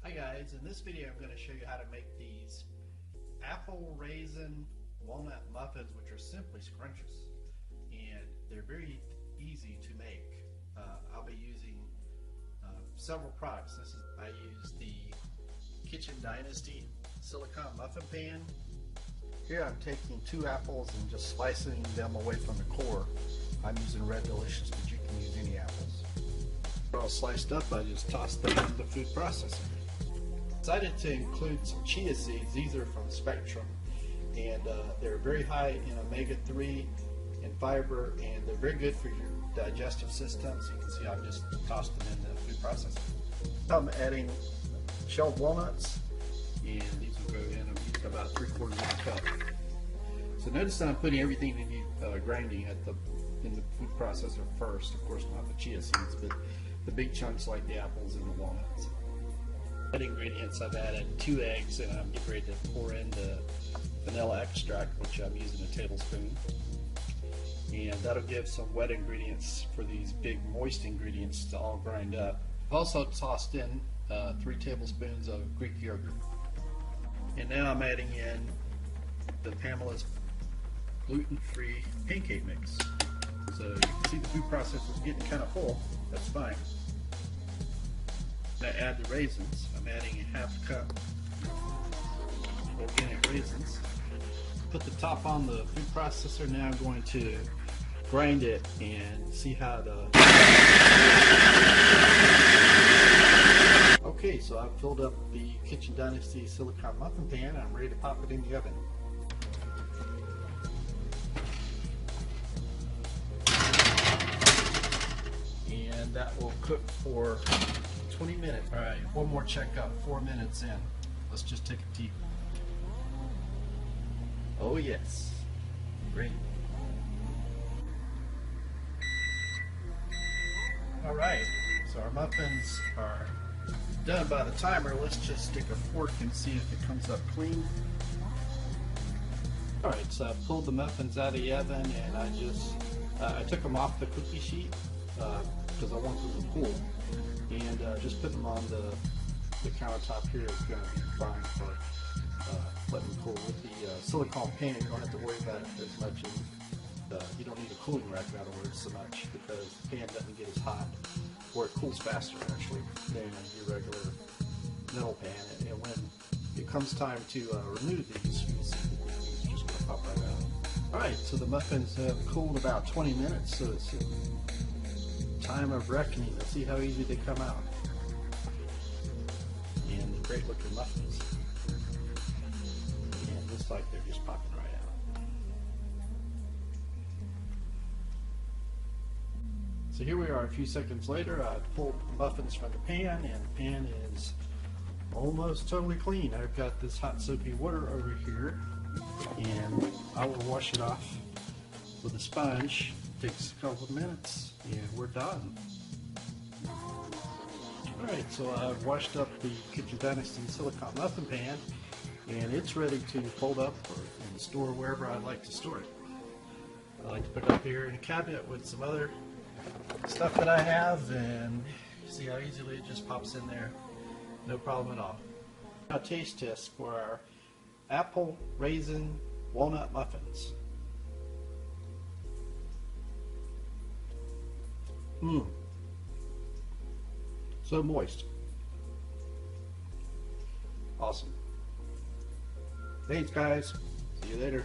Hi guys, in this video I'm going to show you how to make these apple raisin walnut muffins, which are simply scrumptious, and they're very easy to make. I'll be using several products. I use the Kitchen Dynasty silicone muffin pan. Here I'm taking 2 apples and just slicing them away from the core. I'm using Red Delicious, but you can use any apples. All sliced up, I just toss them in the food processor. Decided to include some chia seeds. These are from Spectrum, and they're very high in omega-3 and fiber, and they're very good for your digestive system. So you can see I've just tossed them in the food processor. I'm adding shelled walnuts, and these will go in. I'm using about 3/4 of a cup. So notice that I'm putting everything in grinding in the food processor first. Of course, not the chia seeds, but the big chunks like the apples and the walnuts. Ingredients, I've added 2 eggs, and I'm getting ready to pour in the vanilla extract, which I'm using a tablespoon, and that'll give some wet ingredients for these big moist ingredients to all grind up. I've also tossed in 3 tablespoons of Greek yogurt, and now I'm adding in the Pamela's gluten-free pancake mix. So you can see the food processor is getting kind of full. That's fine. I add the raisins. I'm adding a 1/2 cup organic raisins. Put the top on the food processor. Now I'm going to grind it and see how the... Okay, so I've filled up the Kitchen Dynasty silicone muffin pan, and I'm ready to pop it in the oven. And that will cook for 20 minutes. All right, one more checkup, 4 minutes in. Let's just take a peek. Oh yes, great. All right, so our muffins are done by the timer. Let's just stick a fork and see if it comes up clean. All right, so I pulled the muffins out of the oven, and I took them off the cookie sheet because I want them to cool. And just putting them on the countertop here is going to be fine for letting them cool. With the silicone pan, you don't have to worry about it as much, and you don't need a cooling rack, in other words, so much, because the pan doesn't get as hot, or it cools faster actually than your regular metal pan. And when it comes time to remove these, you'll see it's just going to pop right out. Alright, so the muffins have cooled about 20 minutes, so it's time of reckoning. Let's see how easy they come out. And great looking muffins. And looks like they're just popping right out. So here we are a few seconds later. I pulled the muffins from the pan, and the pan is almost totally clean. I've got this hot soapy water over here, and I will wash it off with a sponge. Takes a couple of minutes, and we're done. Alright, so I've washed up the Kitchen Dynasty silicone muffin pan, and it's ready to fold up and store wherever I'd like to store it. I like to put it up here in a cabinet with some other stuff that I have, and see how easily it just pops in there. No problem at all. Now, taste test for our apple raisin walnut muffins. So moist. Awesome. Thanks guys. See you later.